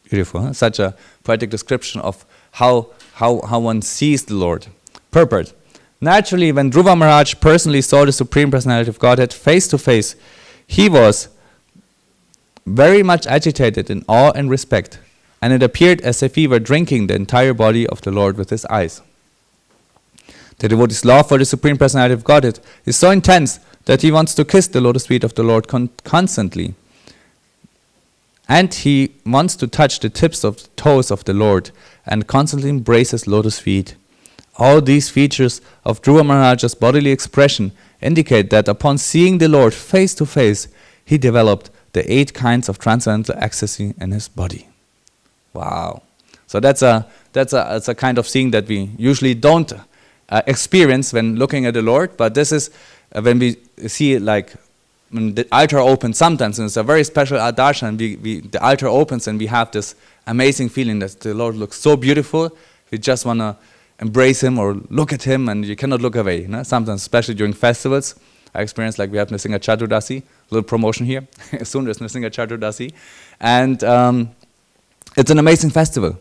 Beautiful, huh? Such a poetic description of how one sees the Lord. Purport. Naturally, when Dhruva Maharaj personally saw the Supreme Personality of Godhead face to face, he was very much agitated in awe and respect, and it appeared as if he were drinking the entire body of the Lord with his eyes. The devotee's love for the Supreme Personality of Godhead is so intense that he wants to kiss the lotus feet of the Lord constantly. And he wants to touch the tips of the toes of the Lord and constantly embrace his lotus feet. All these features of Dhruva Maharaj's bodily expression indicate that upon seeing the Lord face to face, he developed the 8 kinds of transcendental ecstasy in his body. Wow! So that's a kind of seeing that we usually don't experience when looking at the Lord. But this is when we see it, like when the altar opens sometimes, and it's a very special darshan. The altar opens and we have this amazing feeling that the Lord looks so beautiful. We just want to embrace him or look at him, and you cannot look away. You know? Sometimes, especially during festivals, I experience, like we have Nrsimha Chaturdasi, a little promotion here. Soon there's Nrsimha Chaturdasi, and it's an amazing festival.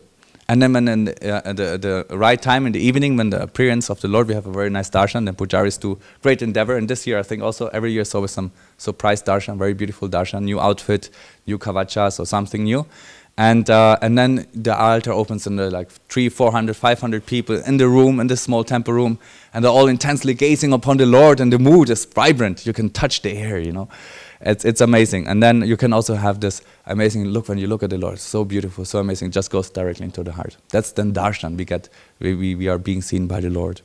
And then when at the right time in the evening, when the appearance of the Lord, we have a very nice darshan. Then pujaris do great endeavor. And this year, I think also every year, so with some surprise darshan, very beautiful darshan, new outfit, new kavachas or something new. And then the altar opens, and there are like 300, 400, 500 people in the room, in this small temple room, and they're all intensely gazing upon the Lord, and the mood is vibrant. You can touch the air, you know. It's amazing. And then you can also have this amazing look when you look at the Lord. So beautiful, so amazing. It just goes directly into the heart. That's the darshan we get. We are being seen by the Lord.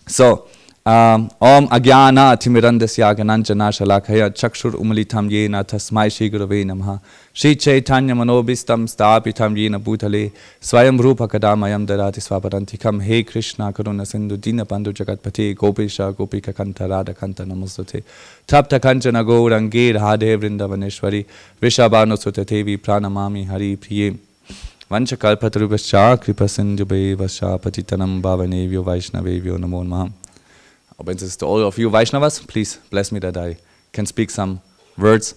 So, Om Agyana Timirandasya Gananjana Shalakaya Chakshur Umalitam Yena Tasmai Shri Gurave Namaha Shri Chaitanya Manobistam Stapitam Yena Bhutale Swayam Rupa Kadamayam Darati Swaparantikam He Krishna Karuna Sindhu Dina Bandhu Jagatpati Gopisha Gopika Kanta Radha Kanta Namustate Tapta Kanchana Gourange Radhe Vrindavaneshwari Vishabhanu Sutatevi Pranamami Hari Priye Vanchakalpatarubhascha Kripasindhube Vasha Patitanam Bhavanevyo Vaishnavevyo Namo Namah. Obeisance to all of you Vaishnavas, please bless me that I can speak some words.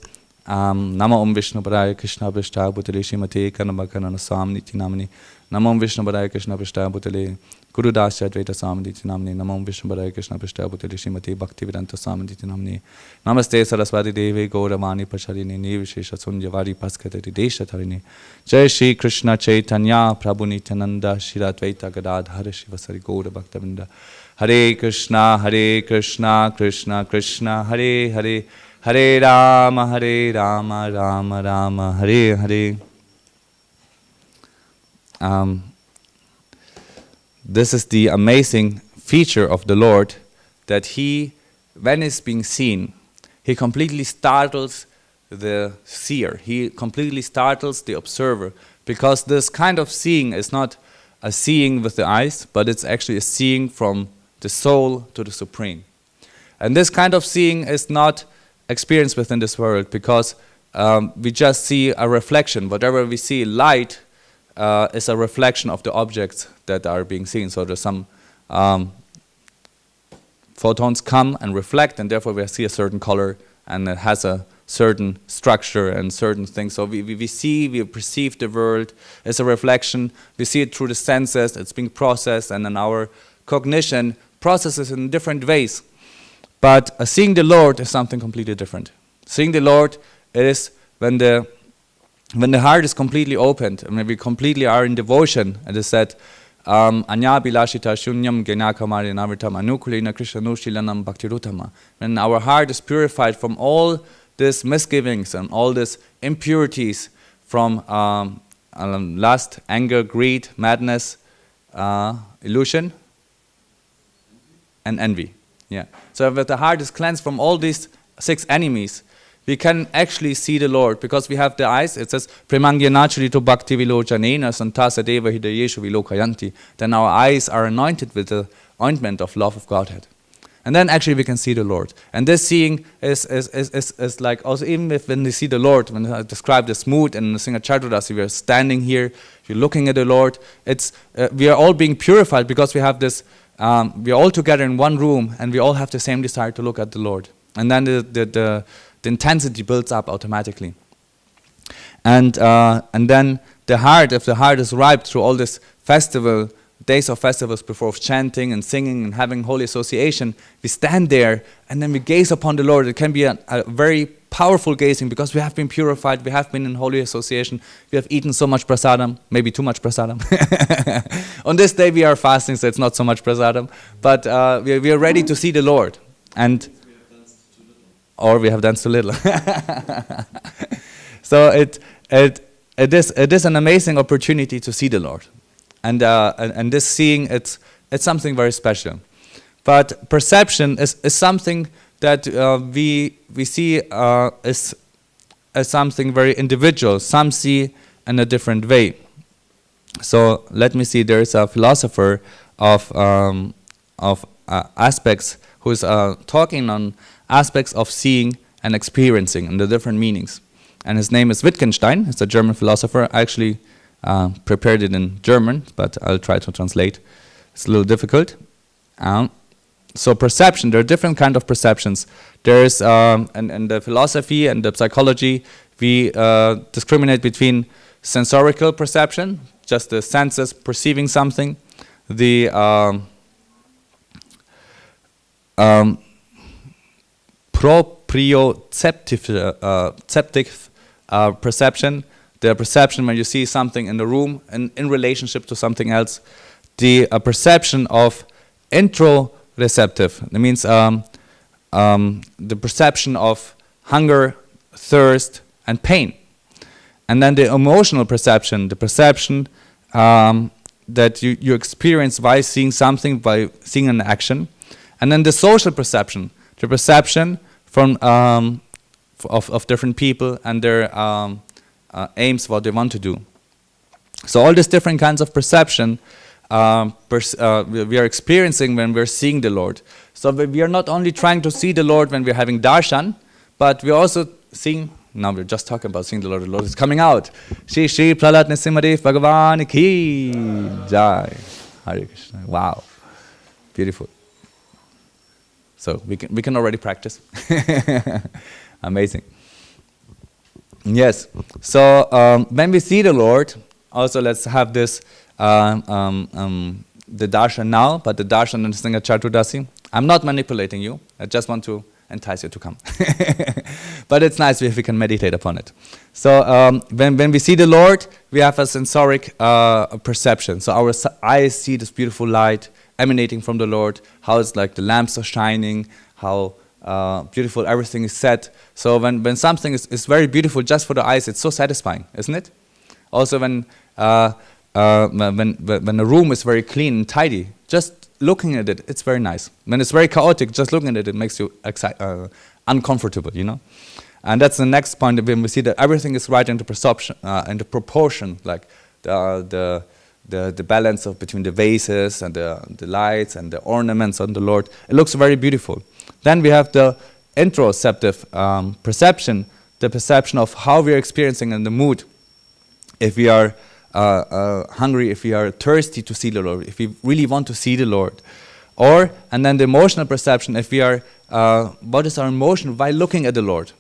Nama Om Vishnu Padaya Krishna Prishta Bhutale Shrimate Karnamakana Swami Niti Namani. Nama Om Vishnu Padaya Krishna Prishta Bhutale Guru Dasya Advaita Swami Niti Namani. Nama Om Vishnu Padaya Krishna Prishta Bhutale Shrimate Bhaktivedanta Swami Niti Namani. Namaste Saraswati Devi Gauravani Pasharini Nivishesha Sunyavari Paskatati Desha Tarini. Jai Shri Krishna Chaitanya Prabhu Nityananda Shri Advaita Gadadhara Shivasari Gaura Bhaktavinda. Hare Krishna, Krishna Krishna, Hare Hare, Hare Rama, Rama Rama, Hare Hare. This is the amazing feature of the Lord, that he, when he's being seen, he completely startles the seer. He completely startles the observer, because this kind of seeing is not a seeing with the eyes, but it's actually a seeing from the soul to the Supreme. And this kind of seeing is not experienced within this world, because we just see a reflection. Whatever we see, light, is a reflection of the objects that are being seen. So there's some photons come and reflect, and therefore we see a certain color, and it has a certain structure and certain things. So we see, we perceive the world as a reflection. We see it through the senses. It's being processed, and then our cognition processes in different ways. But seeing the Lord is something completely different. Seeing the Lord is when the heart is completely opened, and when we completely are in devotion. And it is said, Anya bilashita shunyam genakamari navirtam anukulina krishnanushilanam bhaktirutama. When our heart is purified from all these misgivings and all these impurities from lust, anger, greed, madness, illusion, and envy. Yeah. So if the heart is cleansed from all these 6 enemies, we can actually see the Lord, because we have the eyes. It says, Premangyanachari bhakti vilochanena santasa deva hidayeshu vilokayanti. Then our eyes are anointed with the ointment of love of Godhead. And then actually we can see the Lord. And this seeing is like, also even when we see the Lord, when I describe this mood in the Nrsimha Chaturdasi, we are standing here, you're looking at the Lord. It's we are all being purified, because we have this, we are all together in one room, and we all have the same desire to look at the Lord. And then the intensity builds up automatically. And then the heart, if the heart is ripe through all this days of festivals before of chanting and singing and having holy association, we stand there and then we gaze upon the Lord. It can be a very powerful gazing because we have been purified, we have been in holy association, we have eaten so much prasadam, maybe too much prasadam. On this day we are fasting, so it's not so much prasadam, but we are ready to see the Lord. And or we have danced too little. So it is an amazing opportunity to see the Lord. And this seeing, it's something very special. But perception is something that we see as something very individual. Some see in a different way. So let me see. There is a philosopher of aspects who is talking on aspects of seeing and experiencing and the different meanings. And his name is Wittgenstein. He's a German philosopher. I actually prepared it in German, but I'll try to translate. It's a little difficult. So perception, there are different kinds of perceptions. There's, in the philosophy and the psychology, we discriminate between sensorical perception, just the senses perceiving something, the proprioceptive perception, the perception when you see something in the room and in relationship to something else, the perception of interoceptive. That means the perception of hunger, thirst, and pain. And then the emotional perception, the perception that you experience by seeing something, by seeing an action. And then the social perception, the perception from of different people and their aims, what they want to do. So all these different kinds of perception we are experiencing when we're seeing the Lord. So we are not only trying to see the Lord when we're having darshan, but we're also seeing, now we're just talking about seeing the Lord is coming out. Shri Shri Prahlad Nrsimhadev Bhagavan Ki Jai. Hare Krishna. Wow. Beautiful. So we can already practice. Amazing. Yes. So when we see the Lord, also let's have this the darshan now, but the darshan in Singha Chaturdasi. I'm not manipulating you. I just want to entice you to come. But it's nice if we can meditate upon it. So when we see the Lord, we have a sensoric perception. So our eyes see this beautiful light emanating from the Lord, how it's like the lamps are shining, how beautiful everything is set. So when something is very beautiful just for the eyes, it's so satisfying, isn't it? Also when a room is very clean and tidy, just looking at it, it's very nice. When it's very chaotic, just looking at it makes you uncomfortable, you know. And that's the next point. When we see that everything is right into perception, into proportion, like the balance between the vases and the lights and the ornaments on the Lord, it looks very beautiful. Then we have the interoceptive perception, the perception of how we are experiencing in the mood. If we are hungry, if we are thirsty to see the Lord, if we really want to see the Lord. And then the emotional perception, if we are, what is our emotion while looking at the Lord?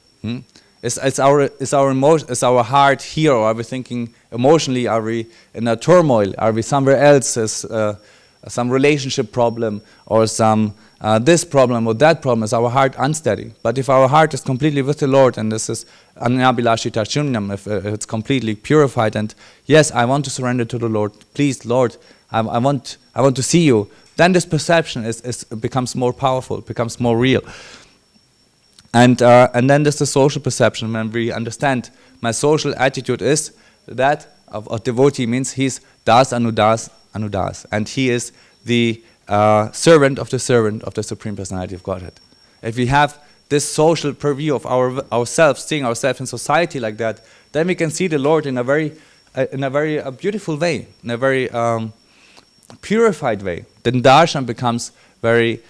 Is our emotion, is our heart here, or are we thinking emotionally, are we in a turmoil, are we somewhere else, is some relationship problem, or some this problem or that problem, is our heart unsteady. But if our heart is completely with the Lord, and this is anyabilashita shunyam, if it's completely purified, and yes, I want to surrender to the Lord, please Lord, I want to see you, then this perception becomes more powerful, becomes more real. And then there's the social perception, when we understand my social attitude is that of a devotee means he's das anudas anudas, and he is the servant of the Supreme Personality of Godhead. If we have this social purview of ourselves, seeing ourselves in society like that, then we can see the Lord in a very beautiful way, in a very purified way. Then darshan becomes very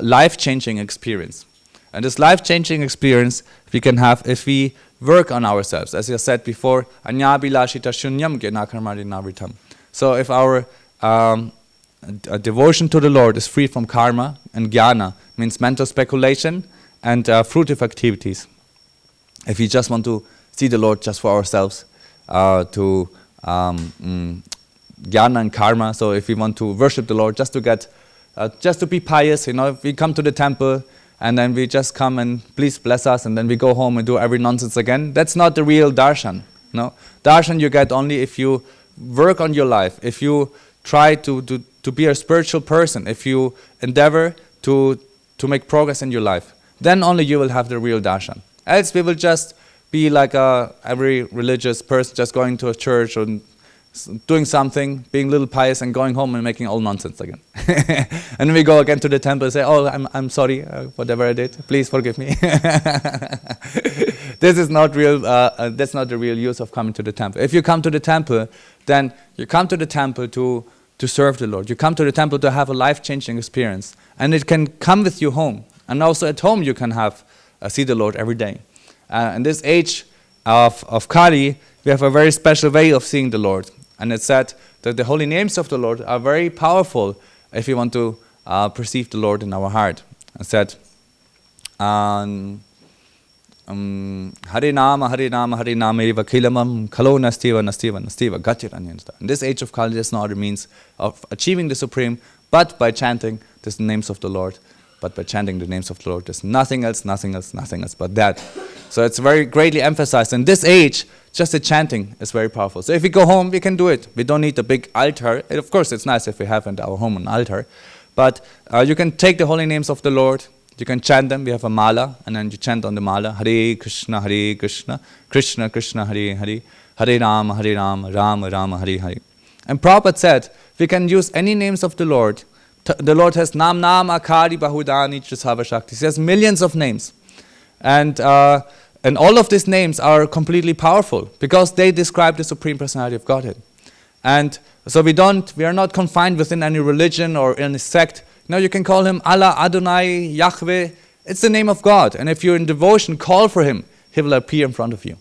life-changing experience. And this life-changing experience we can have if we work on ourselves. As I said before, anyabilashita shunyam gyanakramadi navritam. So if our devotion to the Lord is free from karma, and jnana means mental speculation and fruitive activities. If we just want to see the Lord just for ourselves, jnana and karma. So if we want to worship the Lord, just to be pious, if we come to the temple and then we just come and please bless us, and then we go home and do every nonsense again, that's not the real darshan. No, darshan you get only if you work on your life, if you try to be a spiritual person, if you endeavor to make progress in your life, then only you will have the real darshan. Else we will just be like every religious person, just going to a church or doing something, being a little pious, and going home and making all nonsense again. And then we go again to the temple and say, "Oh, I'm sorry, whatever I did, please forgive me." This is not real. That's not the real use of coming to the temple. If you come to the temple, then you come to the temple to serve the Lord. You come to the temple to have a life-changing experience, and it can come with you home. And also at home you can have see the Lord every day. In this age of Kali, we have a very special way of seeing the Lord. And it's said that the holy names of the Lord are very powerful if we want to perceive the Lord in our heart. It said, Hare Nama, Hare Nama, Hare Nama, Eva Kilamam, Kalo Nastiva, Nastiva, Nastiva, Gachiranyanta. In this age of Kali, there's no other means of achieving the Supreme, but by chanting the names of the Lord. But by chanting the names of the Lord, there's nothing else but that. So it's very greatly emphasized. In this age, just the chanting is very powerful. So if we go home, we can do it. We don't need a big altar. And of course, it's nice if we have in our home an altar. But you can take the holy names of the Lord. You can chant them. We have a mala, and then you chant on the mala. Hare Krishna, Krishna Krishna, Hare Hare. Hare Rama, Rama Rama, Hare Hare. And Prabhupada said, we can use any names of the Lord. The Lord has Nam Akari Bahudani Chisava Shakti. He has millions of names. And all of these names are completely powerful because they describe the Supreme Personality of Godhead. And so we are not confined within any religion or any sect. No, you can call him Allah, Adonai, Yahweh. It's the name of God. And if you're in devotion, call for him. He will appear in front of you.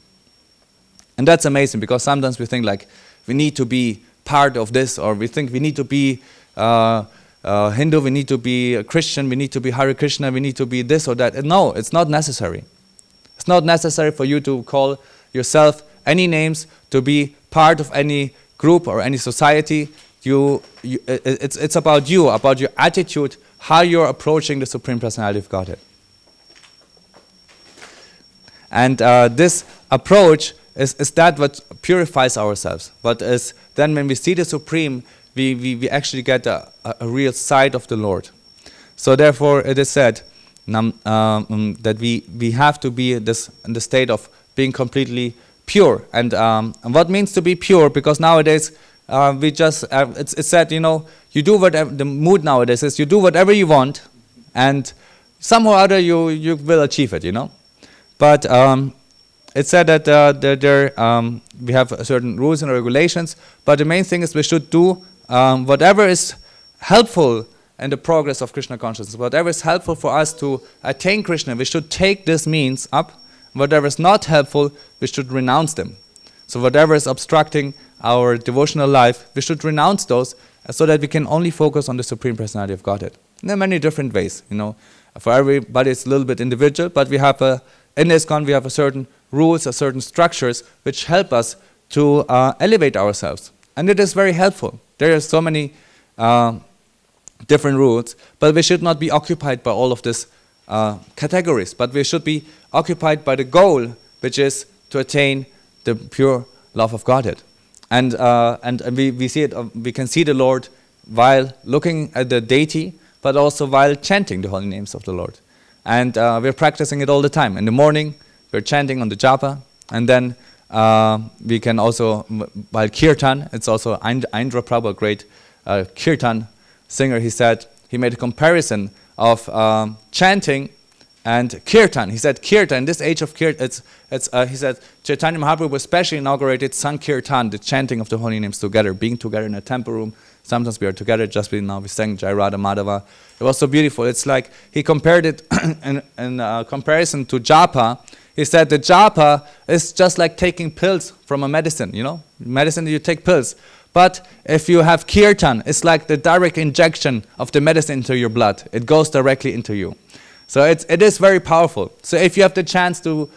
And that's amazing because sometimes we think like we need to be part of this, or we think we need to be Hindu, we need to be a Christian, we need to be Hare Krishna, we need to be this or that. No, it's not necessary. It's not necessary for you to call yourself any names, to be part of any group or any society. It's about you, about your attitude, how you're approaching the Supreme Personality of Godhead. And this approach is that what purifies ourselves. But is then when we see the Supreme, we actually get a real sight of the Lord. So therefore it is said that we have to be in the state of being completely pure. And what means to be pure? Because nowadays we just it's said, you do whatever. The mood nowadays is you do whatever you want, and somehow or other you will achieve it. But it's said that we have certain rules and regulations. But the main thing is we should do whatever is helpful in the progress of Krishna consciousness. Whatever is helpful for us to attain Krishna, we should take this means up. Whatever is not helpful, we should renounce them. So whatever is obstructing our devotional life, we should renounce those so that we can only focus on the Supreme Personality of Godhead. And there are many different ways, For everybody it's a little bit individual, but we have in ISKCON we have a certain rules, a certain structures which help us to elevate ourselves. And it is very helpful. There are so many different rules, but we should not be occupied by all of these categories, but we should be occupied by the goal, which is to attain the pure love of Godhead. And we see it. We can see the Lord while looking at the deity, but also while chanting the holy names of the Lord. And we're practicing it all the time. In the morning, we're chanting on the japa, and then we can also, while kirtan, it's also Indra Prabhu, a great kirtan singer, he made a comparison of chanting and kirtan. He said kirtan, in this age of kirtan, he said Chaitanya Mahaprabhu especially inaugurated Sankirtan, the chanting of the holy names together, being together in a temple room. Sometimes we are together, just now we sang Jai Radha Madhava. It was so beautiful. It's like he compared it in comparison to japa. He said the japa is just like taking pills from a medicine, Medicine, you take pills. But if you have kirtan, it's like the direct injection of the medicine into your blood. It goes directly into you. So it is very powerful. So if you have the chance to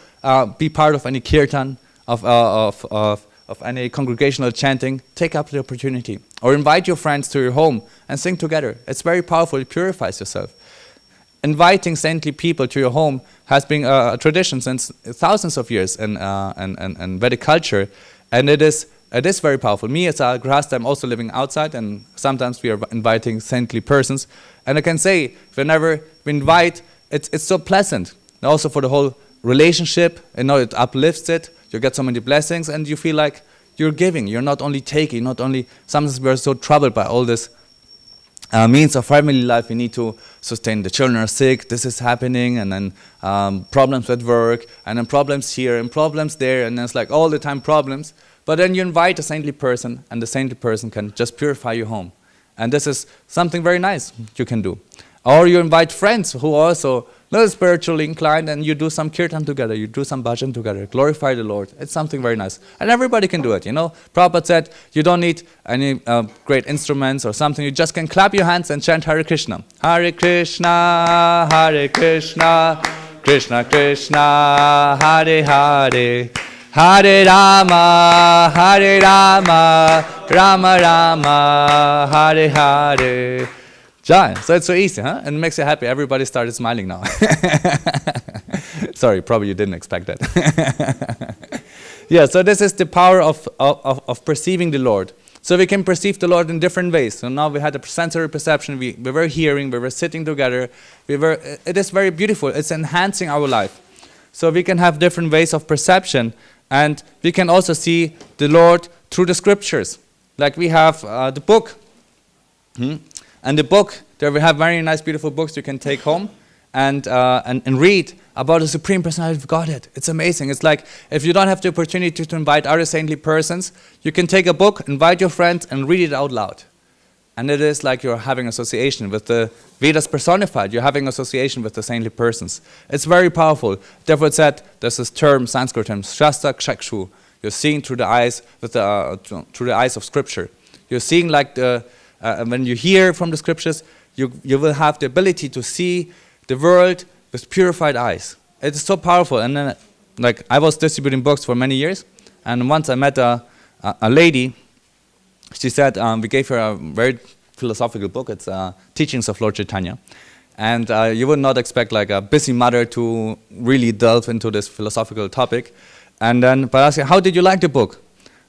be part of any kirtan of of any congregational chanting, take up the opportunity. Or invite your friends to your home and sing together. It's very powerful, it purifies yourself. Inviting saintly people to your home has been a tradition since thousands of years in Vedic culture, and it is very powerful. Me as a grahasta, I'm also living outside, and sometimes we are inviting saintly persons. And I can say, whenever we invite, it's so pleasant. And also for the whole relationship, it uplifts it. You get so many blessings, and you feel like you're giving. You're not only taking, not only. Sometimes we're so troubled by all this means of family life. We need to sustain. The children are sick. This is happening, and then problems at work, and then problems here, and problems there, and it's like all the time problems. But then you invite a saintly person, and the saintly person can just purify your home. And this is something very nice you can do. Or you invite friends who are also little spiritually inclined, and you do some kirtan together, you do some bhajan together, glorify the Lord. It's something very nice. And everybody can do it, Prabhupada said, you don't need any great instruments or something, you just can clap your hands and chant Hare Krishna. Hare Krishna, Hare Krishna, Krishna Krishna, Hare Hare. Hare Rama, Rama Rama, Hare Hare. Jai. So it's so easy, huh? And it makes you happy. Everybody started smiling now. Sorry, probably you didn't expect that. Yeah, so this is the power of perceiving the Lord. So we can perceive the Lord in different ways. So now we had a sensory perception, we were hearing, we were sitting together. It is very beautiful. It's enhancing our life. So we can have different ways of perception. And we can also see the Lord through the scriptures. Like we have the book. And the book, there we have very nice, beautiful books you can take home and read about the Supreme Personality of Godhead. It's amazing. It's like if you don't have the opportunity to invite other saintly persons, you can take a book, invite your friends, and read it out loud. And it is like you're having association with the Vedas personified. You're having association with the saintly persons. It's very powerful. Therefore it said, there's this term, Sanskrit term, Shastra Chakshu. You're seeing through the eyes through the eyes of scripture. You're seeing like when you hear from the scriptures, you will have the ability to see the world with purified eyes. It's so powerful. And then, like, I was distributing books for many years, and once I met a lady. She said we gave her a very philosophical book. It's Teachings of Lord Chaitanya. And you would not expect like a busy mother to really delve into this philosophical topic. And then, but I asked her, how did you like the book?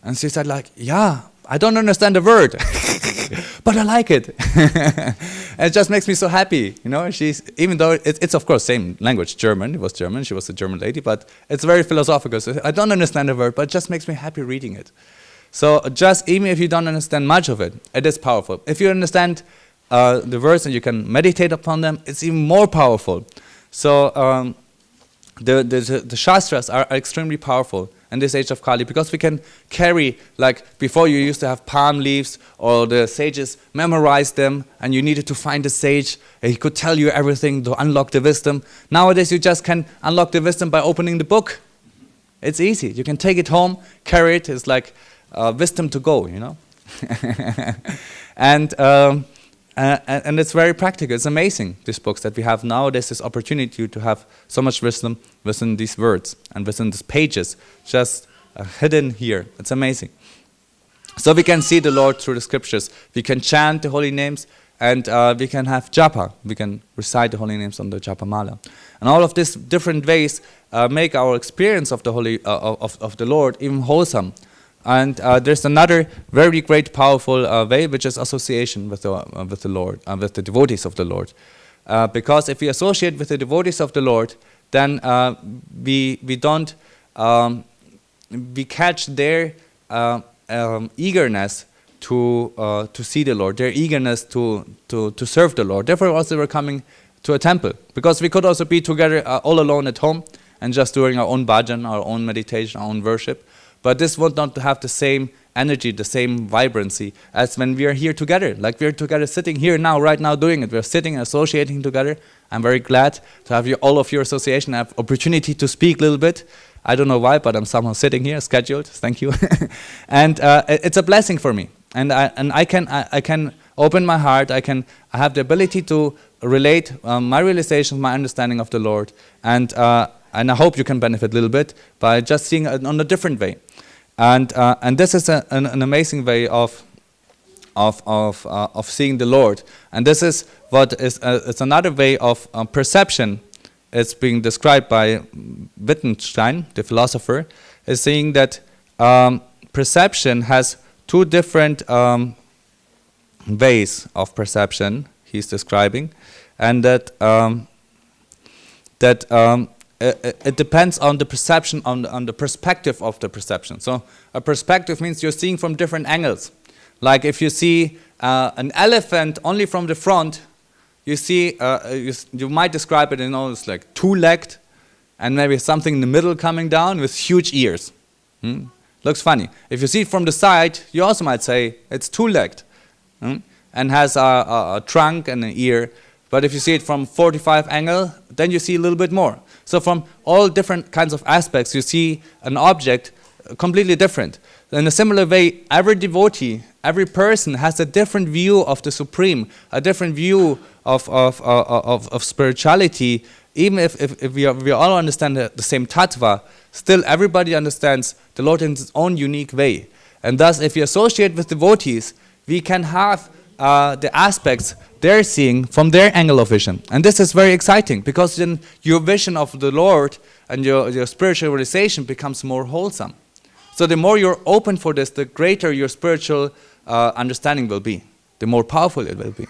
And she said like, yeah, I don't understand the word, but I like it. And it just makes me so happy, even though it's of course same language, German. It was German, she was a German lady, but it's very philosophical. So I don't understand the word, but it just makes me happy reading it. So just even if you don't understand much of it, it is powerful. If you understand the words and you can meditate upon them, it's even more powerful. So the Shastras are extremely powerful in this age of Kali, because we can carry, like before you used to have palm leaves, or the sages memorized them and you needed to find a sage, and he could tell you everything to unlock the wisdom. Nowadays you just can unlock the wisdom by opening the book. It's easy. You can take it home, carry it. It's like wisdom to go, and it's very practical. It's amazing, these books that we have now. There's this opportunity to have so much wisdom within these words and within these pages, just hidden here. It's amazing. So we can see the Lord through the scriptures. We can chant the holy names, and we can have japa. We can recite the holy names on the japa mala. And all of these different ways make our experience of the holy of the Lord even wholesome. And there's another very great, powerful way, which is association with the Lord, with the devotees of the Lord. Because if we associate with the devotees of the Lord, then we catch their eagerness to see the Lord, their eagerness to serve the Lord. Therefore, also we're coming to a temple, because we could also be together all alone at home and just doing our own bhajan, our own meditation, our own worship. But this would not have the same energy, the same vibrancy as when we are here together. Like we are together sitting here now, right now doing it. We are sitting and associating together. I'm very glad to have all of your association. I have opportunity to speak a little bit. I don't know why, but I'm somehow sitting here, scheduled. Thank you. And it's a blessing for me. And I can open my heart. I have the ability to relate my realization, my understanding of the Lord. And I hope you can benefit a little bit by just seeing it on a different way. And this is an amazing way of seeing the Lord. And this is what is it's another way of perception. It's being described by Wittgenstein, the philosopher, is saying that perception has two different ways of perception. He's describing, and that it depends on the perception, on the perspective of the perception. So a perspective means you're seeing from different angles. Like if you see an elephant only from the front, you see you might describe it, it's like two-legged, and maybe something in the middle coming down with huge ears. Looks funny. If you see it from the side, you also might say it's two-legged, and has a trunk and an ear. But if you see it from 45 angle, then you see a little bit more. So from all different kinds of aspects, you see an object completely different. In a similar way, every devotee, every person has a different view of the Supreme, a different view of spirituality. Even if we all understand the same tattva, still everybody understands the Lord in his own unique way. And thus, if we associate with devotees, we can have the aspects they're seeing from their angle of vision. And this is very exciting, because then your vision of the Lord and your spiritual realization becomes more wholesome. So the more you're open for this, the greater your spiritual understanding will be, the more powerful it will be.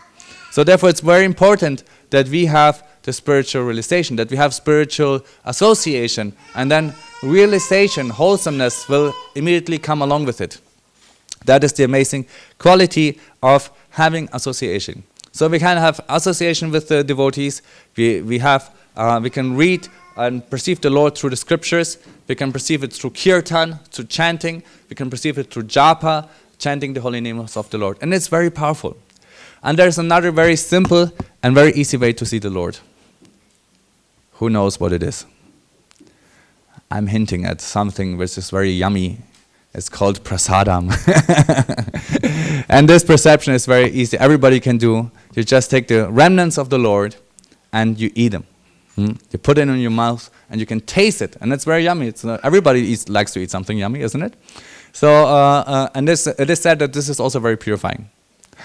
So therefore it's very important that we have the spiritual realization, that we have spiritual association, and then realization, wholesomeness will immediately come along with it. That is the amazing quality of having association. So we can have association with the devotees. We can read and perceive the Lord through the scriptures. We can perceive it through kirtan, through chanting. We can perceive it through japa, chanting the holy names of the Lord. And it's very powerful. And there's another very simple and very easy way to see the Lord. Who knows what it is? I'm hinting at something which is very yummy. It's called prasadam. And this perception is very easy. Everybody can do. You just take the remnants of the Lord and you eat them. You put it in your mouth and you can taste it. And it's very yummy. Everybody likes to eat something yummy, isn't it? So, and it is said that this is also very purifying.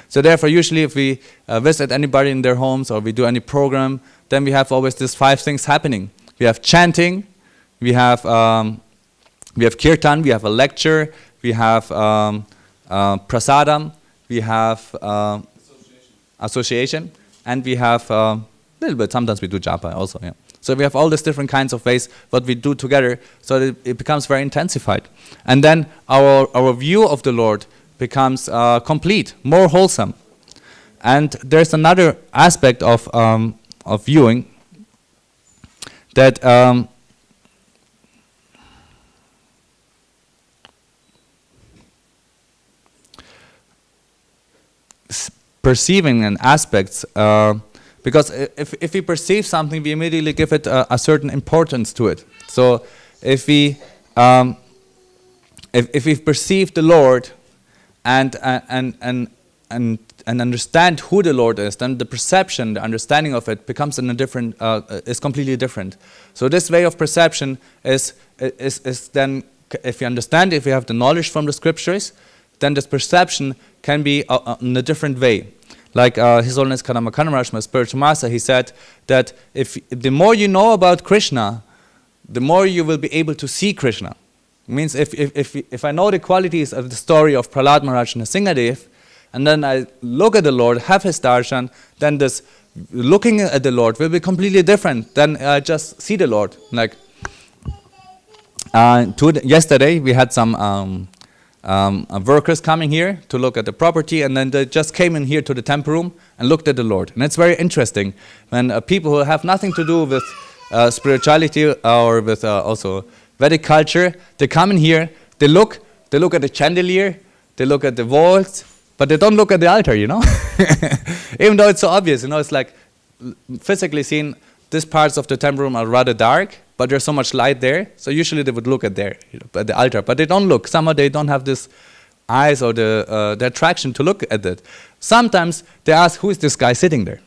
So therefore, usually if we visit anybody in their homes or we do any program, then we have always these 5 things happening. We have chanting, we have kirtan, we have a lecture, we have prasadam, we have association, and we have a little bit, sometimes we do japa also. Yeah. So we have all these different kinds of ways what we do together, so that it becomes very intensified. And then our view of the Lord becomes complete, more wholesome. And there's another aspect of viewing that perceiving and aspects, because if we perceive something, we immediately give it a certain importance to it. So if we perceive the Lord and understand who the Lord is, then the perception, the understanding of it becomes in a different, is completely different. So this way of perception is then, if we understand, if we have the knowledge from the scriptures, then this perception can be in a different way. Like His Holiness Kadamba Maharaj, my spiritual master, he said that if the more you know about Krishna, the more you will be able to see Krishna. It means if I know the qualities of the story of Prahlad Maharaj and Singhadev, and then I look at the Lord, have his darshan, then this looking at the Lord will be completely different than I just see the Lord. Like yesterday we had some workers coming here to look at the property, and then they just came in here to the temple room and looked at the Lord. And it's very interesting when people who have nothing to do with spirituality or with also Vedic culture, they come in here, they look at the chandelier, they look at the walls, but they don't look at the altar, Even though it's so obvious, it's like physically seen, these parts of the temple room are rather dark, but there's so much light there, so usually they would look at there, at the altar, but they don't look. Somehow they don't have this eyes or the attraction to look at it. Sometimes they ask, who is this guy sitting there?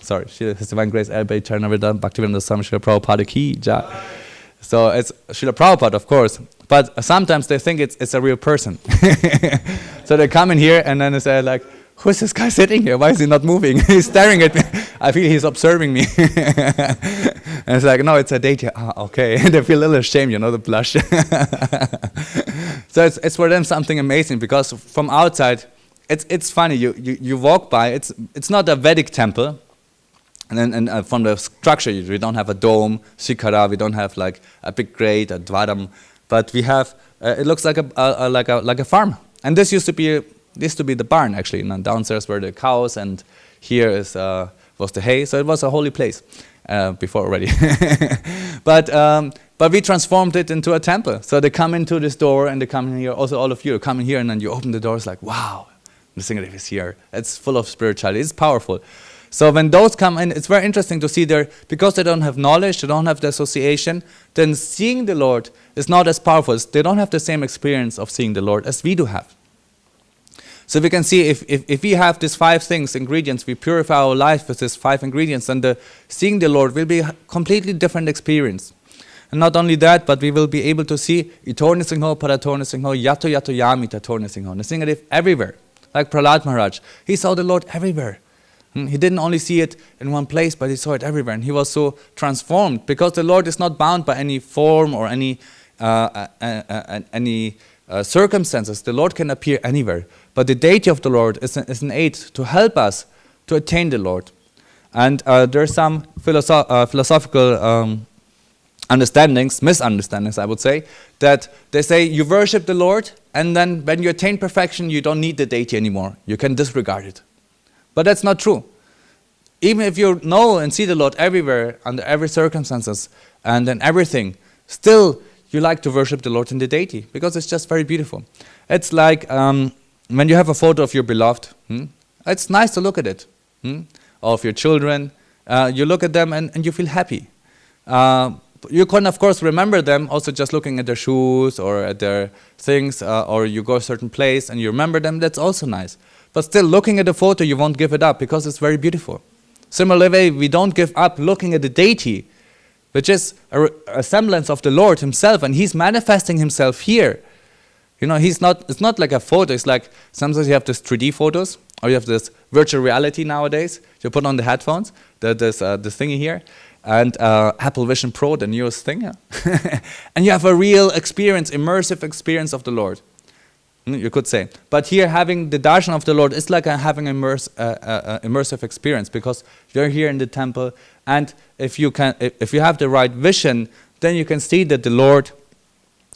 Sorry, His Divine Grace L.B. Charnavida Bhaktivedanta Swami Srila Prabhupada Ki Jai. So it's Srila Prabhupada, of course, But sometimes they think it's a real person. So they come in here and then they say like, who's this guy sitting here? Why is he not moving? He's staring at me. I feel he's observing me. And it's like, no, it's a deity. Okay. They feel a little ashamed, the blush. So it's for them something amazing, because from outside, it's funny. You walk by. It's not a Vedic temple. And from the structure, we don't have a dome, shikara. We don't have like a big grate, a dvaram. But we have. It looks like a farm. And this used to be the barn, actually. And downstairs were the cows, and here was the hay. So it was a holy place before already. But we transformed it into a temple. So they come into this door, and they come in here. Also, all of you come in here, and then you open the doors like, wow, the Singadev is here. It's full of spirituality. It's powerful. So when those come in, it's very interesting to see there, because they don't have knowledge, they don't have the association, then seeing the Lord is not as powerful. They don't have the same experience of seeing the Lord as we do have. So we can see if we have these 5 things, ingredients, we purify our life with these 5 ingredients, then seeing the Lord will be a completely different experience. And not only that, but we will be able to see Itorni Singho, Paratorni Singho, Yato Yato Yami Tatorni Singho, the Singadev everywhere. Like Prahlad Maharaj, he saw the Lord everywhere. He didn't only see it in one place, but he saw it everywhere. And he was so transformed, because the Lord is not bound by any form or any circumstances. The Lord can appear anywhere. But the deity of the Lord is an aid to help us to attain the Lord. And there are some philosophical misunderstandings, I would say, that they say you worship the Lord, and then when you attain perfection, you don't need the deity anymore. You can disregard it. But that's not true. Even if you know and see the Lord everywhere, under every circumstances, and in everything, still you like to worship the Lord in the deity, because it's just very beautiful. It's like when you have a photo of your beloved, it's nice to look at it. Or of your children, you look at them and you feel happy. You can, of course, remember them also just looking at their shoes or at their things, or you go a certain place and you remember them, that's also nice. But still, looking at the photo, you won't give it up, because it's very beautiful. Similarly, we don't give up looking at the deity, which is a semblance of the Lord himself, and he's manifesting himself here. It's not like a photo. It's like sometimes you have this 3D photos, or you have this virtual reality nowadays. You put on the headphones, this thingy here, and Apple Vision Pro, the newest thing, and you have a real experience, immersive experience of the Lord. You could say. But here, having the darshan of the Lord is like having an immersive experience, because you're here in the temple, and if you have the right vision, then you can see that the Lord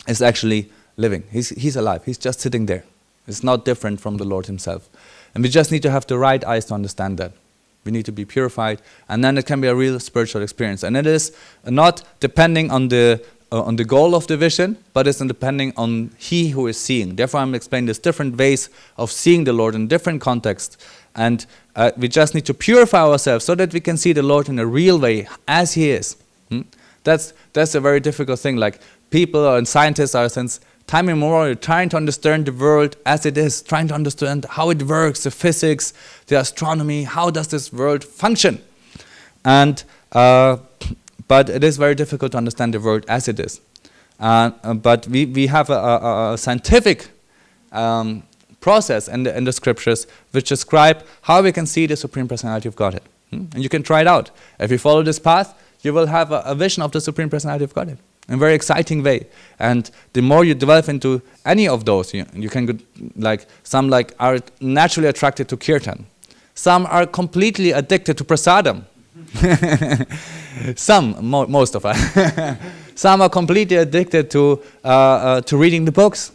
is actually living. He's alive. He's just sitting there. It's not different from the Lord himself. And we just need to have the right eyes to understand that. We need to be purified, and then it can be a real spiritual experience. And it is not depending on the goal of the vision, but it's depending on he who is seeing. Therefore, I'm explaining there's different ways of seeing the Lord in different contexts. And we just need to purify ourselves so that we can see the Lord in a real way, as he is. That's a very difficult thing. Like people and scientists are since time immemorial trying to understand the world as it is, trying to understand how it works, the physics, the astronomy, how does this world function. And but it is very difficult to understand the world as it is. But we have a scientific process in the scriptures which describe how we can see the Supreme Personality of Godhead. And you can try it out. If you follow this path, you will have a vision of the Supreme Personality of Godhead in a very exciting way. And the more you develop into any of those, you can some are naturally attracted to kirtan. Some are completely addicted to prasadam. Most of us. Some are completely addicted to reading the books.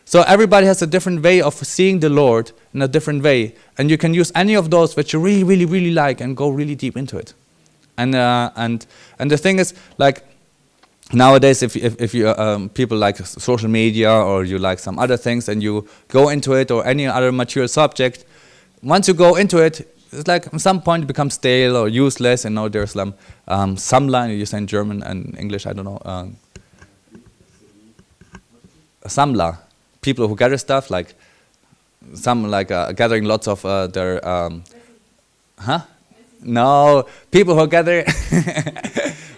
So everybody has a different way of seeing the Lord in a different way, and you can use any of those which you really, really, really like and go really deep into it. And the thing is, like nowadays, if you people like social media or you like some other things and you go into it or any other material subject, once you go into it, it's like at some point it becomes stale or useless, and now there's some Samla, you say in German and English, I don't know. Samla, people who gather stuff, like some gathering lots of their, No, people who gather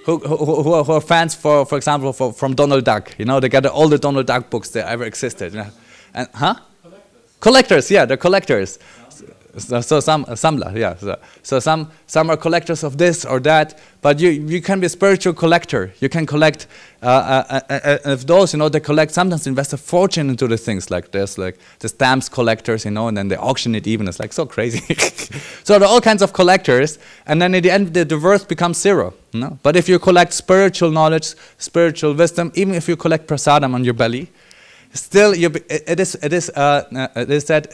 who are fans, for example, from Donald Duck. You know, they got all the Donald Duck books that ever existed. You know? And collectors, yeah, they're collectors. So some yeah. So some are collectors of this or that, but you can be a spiritual collector. You can collect. If those, you know, they collect, sometimes invest a fortune into the things. Like there's like the stamps collectors, you know, and then they auction it even. It's like so crazy. So there are all kinds of collectors, and then in the end the worth becomes zero. You know? But if you collect spiritual knowledge, spiritual wisdom, even if you collect prasadam on your belly, still, it is that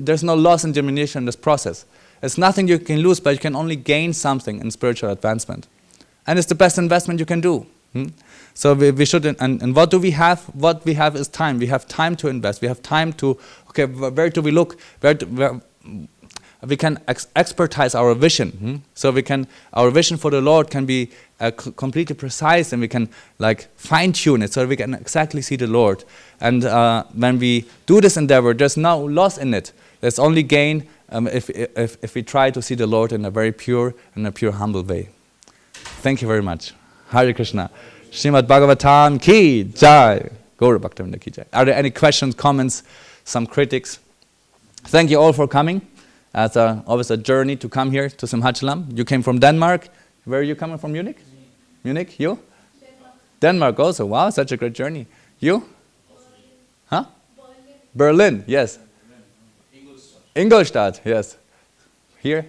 there's no loss and diminution in this process. It's nothing you can lose, but you can only gain something in spiritual advancement. And it's the best investment you can do. So we should, and what do we have? What we have is time. We have time to invest. We have time to, okay, where do we look? Where we can expertise our vision. So our vision for the Lord can be completely precise, and we can like fine-tune it so we can exactly see the Lord. And when we do this endeavor, there's no loss in it. There's only gain if we try to see the Lord in a very pure and a pure, humble way. Thank you very much. Hare Krishna. Śrīmad-Bhāgavatam ki jai. Goura ki jai. Are there any questions, comments, some critics? Thank you all for coming. It's always a journey to come here to Simhachalam. You came from Denmark. Where are you coming from? Munich? Munich? You? Denmark also. Wow, such a great journey. You? Huh? Berlin, yes. Ingolstadt, yes. Here?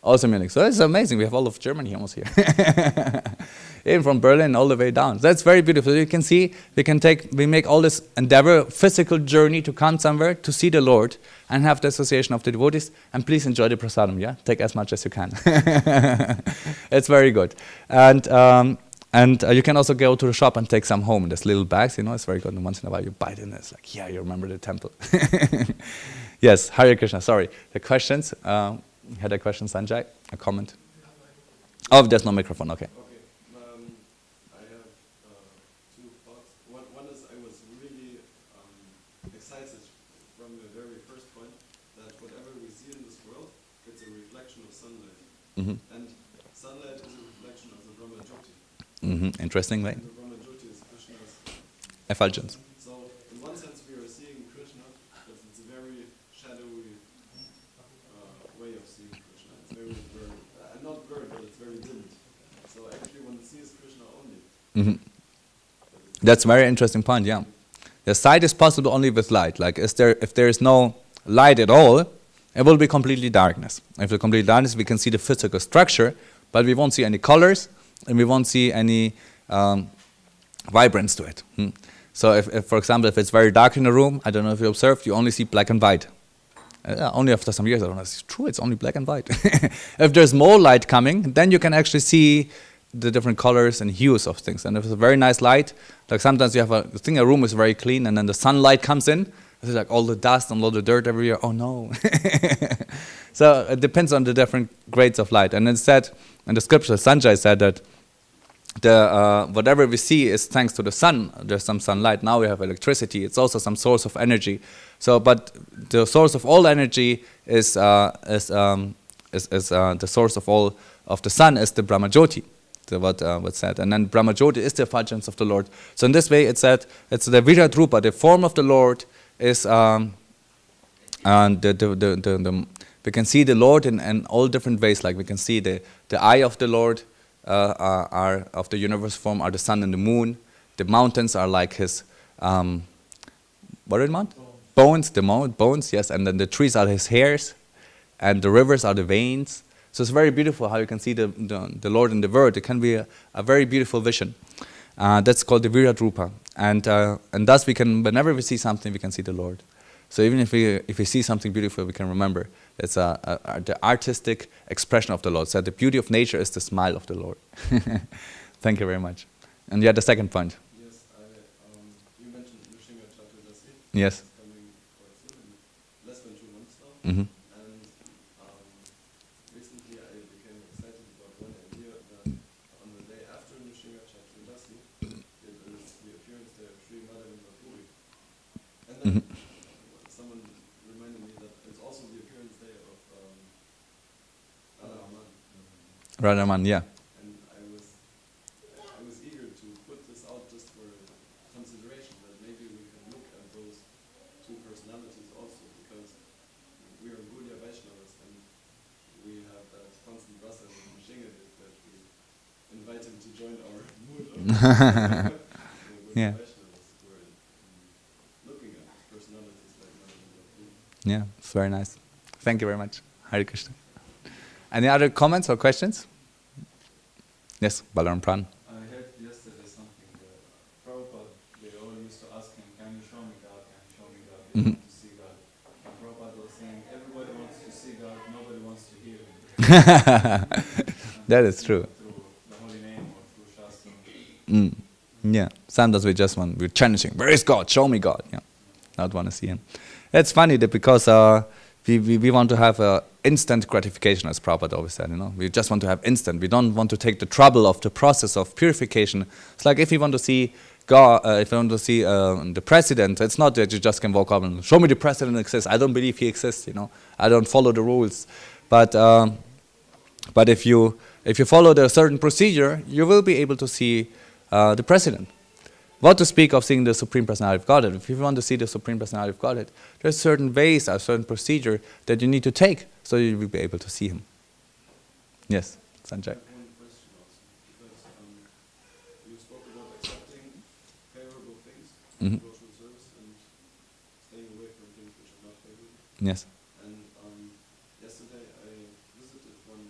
Also Munich. So it's amazing. We have all of Germany almost here. Even from Berlin all the way down. That's very beautiful. You can see, we make all this endeavor, physical journey to come somewhere to see the Lord and have the association of the devotees. And please enjoy the prasadam, yeah? Take as much as you can. It's very good. And you can also go to the shop and take some home. There's little bags, you know, it's very good. And once in a while you bite in it. It's like, yeah, you remember the temple. Yes, Hare Krishna, sorry. The questions, you had a question, Sanjay? A comment? Oh, there's no microphone, okay. I have two thoughts. One is I was really excited from the very first point that whatever we see in this world, it's a reflection of sunlight. And sunlight is a reflection of the Brahma Jyoti. Interesting, right? And the Brahma Jyoti is Krishna's effulgence. So in one sense we are seeing Krishna, but it's a very shadowy way of seeing Krishna. It's very blurred. Not blurred, but it's very dimmed. So actually one sees Krishna only. That's a very interesting point, yeah. The sight is possible only with light. Like if there is no light at all, it will be completely darkness. If it's complete darkness, we can see the physical structure, but we won't see any colors, and we won't see any vibrance to it. So if, for example, if it's very dark in the room, I don't know if you observed, you only see black and white. Only after some years, I don't know, it's true, it's only black and white. If there's more light coming, then you can actually see the different colors and hues of things. And if it's a very nice light, like sometimes you have a room is very clean, and then the sunlight comes in, it's like all the dust and all the dirt everywhere, oh no. So it depends on the different grades of light. And it said, in the scripture, Sanjay said that whatever we see is thanks to the sun. There's some sunlight. Now we have electricity. It's also some source of energy. So, but the source of all energy is the source of all of the sun is the Brahma Jyoti. What's said, and then Brahma Jyoti is the effulgence of the Lord. So in this way, it's said it's the Virat Rupa, the form of the Lord is we can see the Lord in all different ways. Like we can see the eye of the Lord. Are of the universe form are the sun and the moon. The mountains are like his what are the mountains? Bones. Bones, yes. And then the trees are his hairs, and the rivers are the veins. So it's very beautiful how you can see the Lord in the Word. It can be a very beautiful vision. That's called the Virat Rupa, and thus we can, whenever we see something, we can see the Lord. So even if we see something beautiful, we can remember it's the artistic expression of the Lord. So the beauty of nature is the smile of the Lord. Thank you very much. And you had the second point. Yes, you mentioned Nrsimha Chaturdasi. Yes. It's coming quite soon, in less than 2 months now. Mm-hmm. And recently I became excited about one idea that on the day after Nrsimha Chaturdasi, it is the appearance day of Śrīmad-Bhāgavatam. And then someone reminded me that it's also the appearance day of Radhaman. Radhaman, yeah. And I was personalities also, because we are Gaudiya Vaishnavas and we have that constant rasa with Mashingadit that we invite him to join our mood of Gaudiya Yeah. Vaishnavas who are looking at personalities like Prabhu. Yeah, it's very nice. Thank you very much. Hare Krishna. Any other comments or questions? Yes, Balaram Pran. I heard yesterday something that Prabhupada, they all used to ask him, can you show me God, can you show me God, they want to see God. And Prabhupada was saying, everybody wants to see God, nobody wants to hear him. That is true. Through the holy name or through Shastra. Yeah, sometimes we're challenging, where is God? Show me God. Yeah, not want to see him. It's funny that because we want to have instant gratification, as Prabhupada always said, we just want to have instant. We don't want to take the trouble of the process of purification. It's like if you want to see God, if you want to see the president, it's not that you just can walk up and show me the president exists. I don't believe he exists, I don't follow the rules. But if you follow the certain procedure, you will be able to see the president. What to speak of seeing the Supreme Personality of Godhead? If you want to see the Supreme Personality of Godhead, there's certain ways, a certain procedure that you need to take so you will be able to see him. Yes, Sanjay. I have one question also, because you spoke about accepting favorable things, devotional service, and staying away from things which are not favorable. Yes. And yesterday I visited one,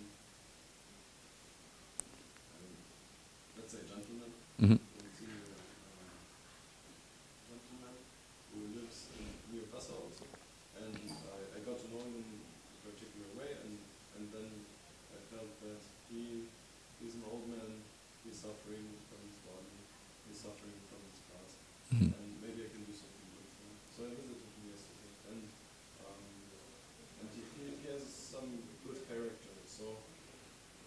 let's say, gentleman, Mm-hmm. senior gentleman who lives near Passau also, and I got to know him in a particular way, and then I felt that he's an old man, he's suffering from his body, he's suffering from his past, and maybe I can do something good for him. So I visited him yesterday, and he has some good character, so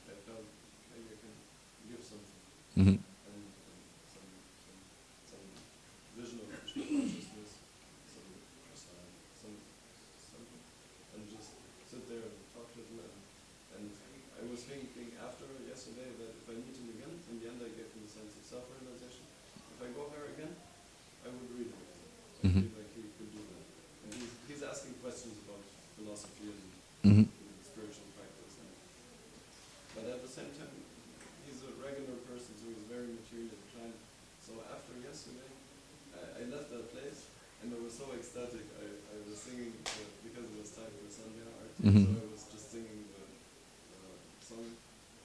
I felt maybe I can give something. Mm-hmm. And some vision of Krishna consciousness, some something, and just sit there and talk to him. And I was thinking after yesterday that if I meet him again, in the end I gave him a sense of self-realization. If I go there again, I would read him again. I feel like he could do that. And he's asking questions about philosophy and spiritual practice. But at the same time, he's a regular person, so he's very materially inclined. So after yesterday, I left that place, and I was so ecstatic. I was singing, because it was time for Sandhya art, so I was just singing the song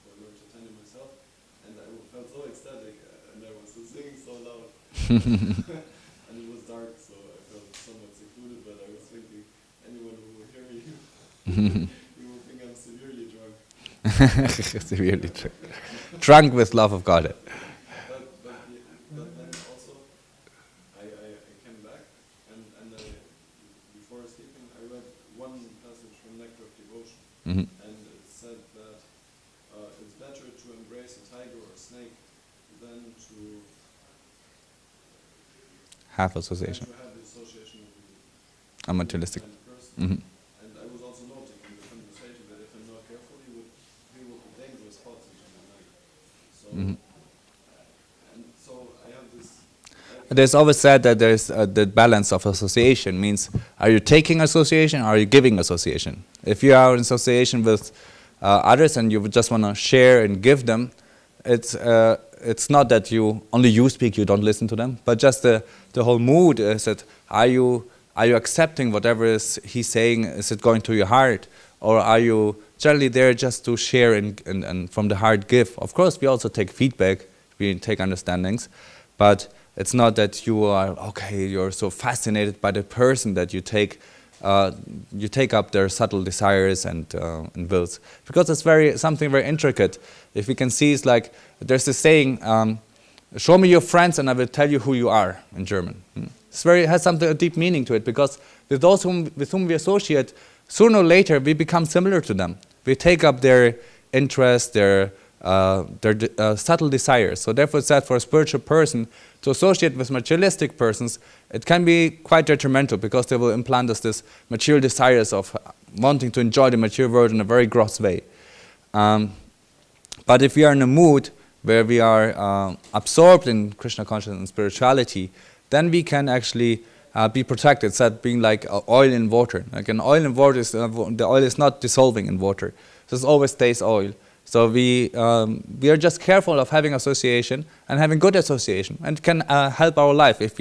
for Lord Chaitanya myself, and I felt so ecstatic, and I was singing so loud. And it was dark, so I felt somewhat secluded, but I was thinking, anyone who will hear me, he will think I'm severely drunk. Severely drunk. Drunk with love of God. But then also, I came back, and before sleeping, I read one passage from Nectar of Devotion, and it said that it's better to embrace a tiger or a snake than to Have association. have the association with A materialistic. kind of person. Mm-hmm. And I was also noting in the conversation that if I'm not careful, he will put dangerous thoughts into my mind. So, and so I have this. There's always said that there's the balance of association means, are you taking association or are you giving association? If you are in association with others and you just want to share and give them, it's not that only you speak, you don't listen to them, but just the whole mood is that are you accepting whatever he's saying? Is it going to your heart, or are you generally there just to share and from the heart give? Of course, we also take feedback, we take understandings, but it's not that you're so fascinated by the person that you take up their subtle desires and wills, because it's something very intricate. If we can see, it's like there's this saying, "Show me your friends, and I will tell you who you are," in German. It has a deep meaning to it, because with those with whom we associate, sooner or later we become similar to them. We take up their interests, their subtle desires. So therefore, it's that for a spiritual person to associate with materialistic persons, it can be quite detrimental, because they will implant us this material desires of wanting to enjoy the material world in a very gross way. But if we are in a mood where we are absorbed in Krishna consciousness and spirituality, then we can actually be protected. It's that being like oil in water. Like an oil in water, the oil is not dissolving in water. So it always stays oil. So we are just careful of having association and having good association, and it can help our life. If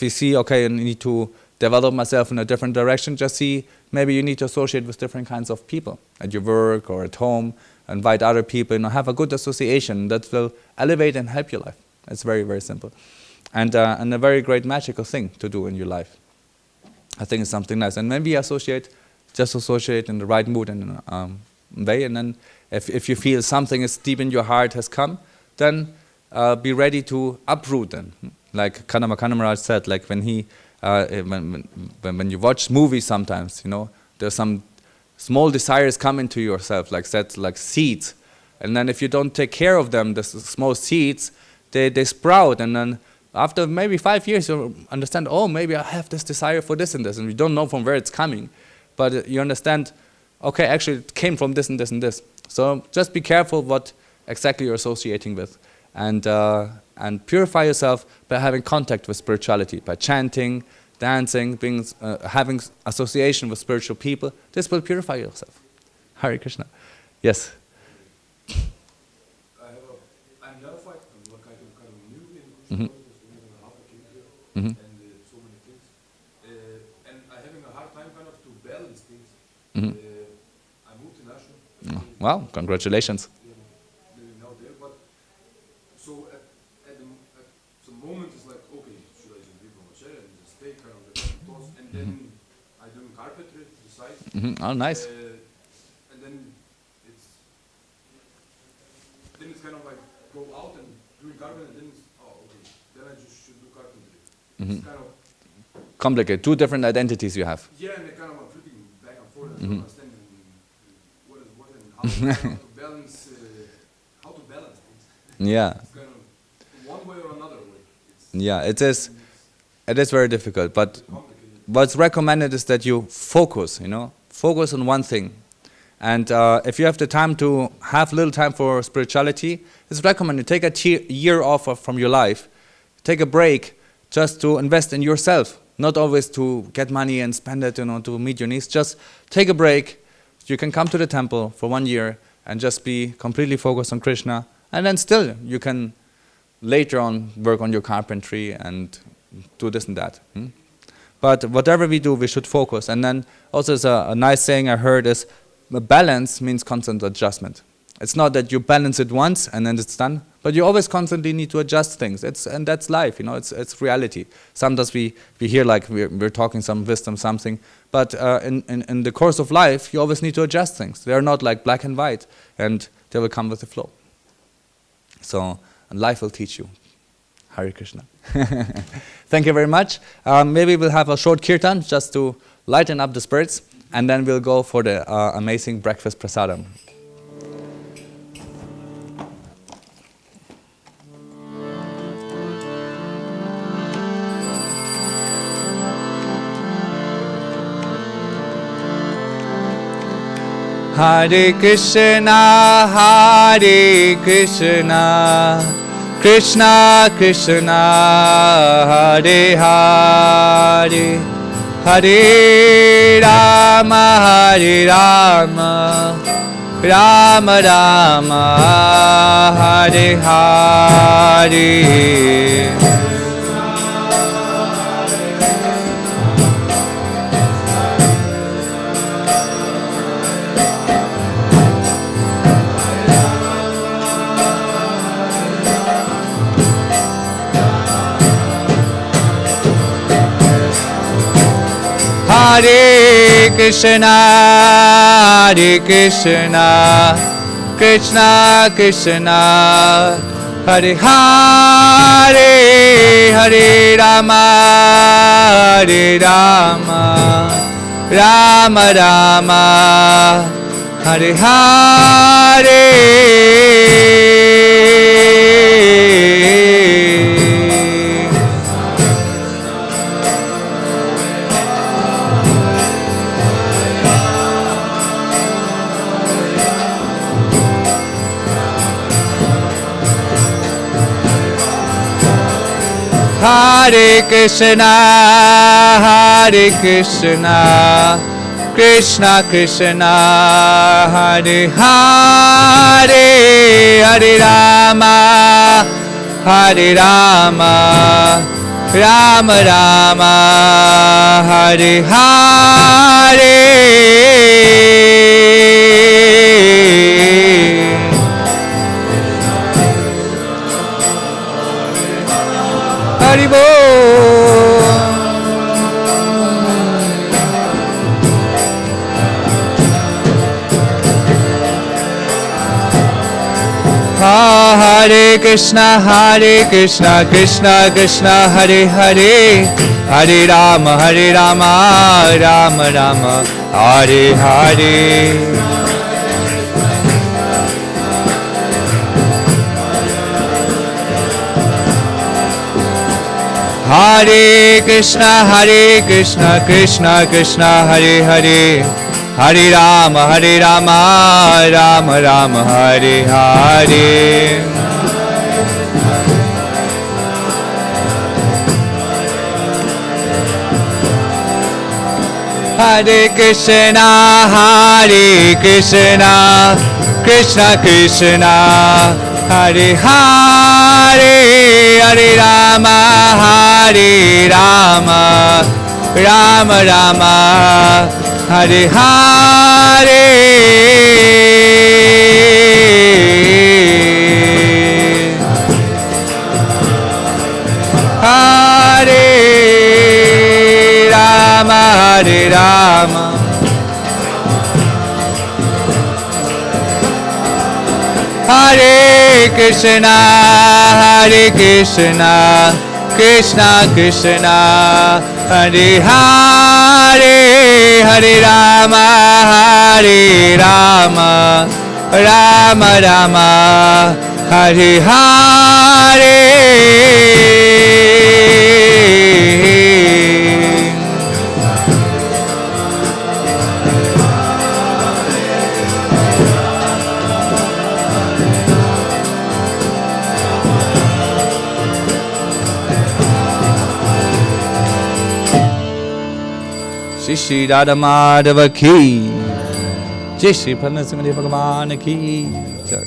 we see, okay, I need to develop myself in a different direction, just see maybe you need to associate with different kinds of people at your work or at home, invite other people, have a good association that will elevate and help your life. It's very, very simple. And a very great magical thing to do in your life. I think it's something nice. And when we just associate in the right mood and way, and then if you feel something is deep in your heart has come, then be ready to uproot them. Like Kanama Maharaj said, like when you watch movies sometimes, there's some small desires come into yourself, like seeds. And then if you don't take care of them, the small seeds, they sprout, and then after maybe 5 years you understand, oh, maybe I have this desire for this and this, and you don't know from where it's coming. But you understand, okay, actually it came from this and this and this. So just be careful what exactly you're associating with, and purify yourself by having contact with spirituality, by chanting, dancing, having association with spiritual people. This will purify yourself. Hare Krishna. Yes. I'm neophyte. I'm kind of new in Krishna consciousness, maybe half a kid here, and so many things. And I'm having a hard time kind of to balance things. I moved to Nashville. Wow, congratulations. Living out there, but so at the moment it's like, okay, should I just leave my chair and just stay kind of the toss, and then I do carpentry to the side. Oh, nice. And then it's kind of like go out and doing carpentry, and then it's, oh, okay, then I just should do carpentry. It's kind of Complicated. Two different identities you have. yeah, and they kind of are flipping back and forth. I don't understand what is what and how to balance things. Yeah. It's kind of one way or another way. It's Yeah, it is very difficult, but complicated. what's recommended is that you focus, focus on one thing. And if you have the time to have little time for spirituality, it's recommended take a year off from your life, take a break just to invest in yourself, not always to get money and spend it, to meet your needs. Just take a break. You can come to the temple for 1 year and just be completely focused on Krishna, and then still you can later on work on your carpentry and do this and that. But whatever we do, we should focus. And then also there's a nice saying I heard is, balance means constant adjustment. It's not that you balance it once and then it's done, but you always constantly need to adjust things. And that's life, it's reality. Sometimes we hear like we're talking some wisdom, something, but in the course of life, you always need to adjust things. They are not like black and white, and they will come with the flow. So, and life will teach you. Hare Krishna. Thank you very much. Maybe we'll have a short kirtan just to lighten up the spirits, and then we'll go for the amazing breakfast prasadam. Hare Krishna, Hare Krishna, Krishna Krishna, Hare Hare, Hare Rama, Hare Rama, Rama Rama, Hare Hare. Hare Krishna, Hare Krishna, Krishna Krishna, Hare Hare, Hare Rama, Hare Rama, Rama Rama, Hare Hare. Hare Krishna, Hare Krishna, Krishna Krishna, Hare Hare, Hare Rama, Hare Rama, Rama Rama, Hare Hare. Hari Bol. Hare Krishna, Krishna Krishna, Hare Hare, Hare Rama, Rama Rama, Hare Hare. Hare Krishna, Krishna Krishna, Hare Hare, Hare Rama, Rama Rama, Hare Hare. Hare Krishna, Krishna Krishna, Hare Hare, Hare Rama, Rama Rama, Hare Hare. Hare Rama, Hare Rama. Hare Krishna, Krishna Krishna, Hare Hare, Hare Rama, Rama Rama, Hare Hare. Shri Shri Radha Madhava ki Jai, Shri Pranassimade Bhagavan ki Jai.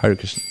Hare Krishna.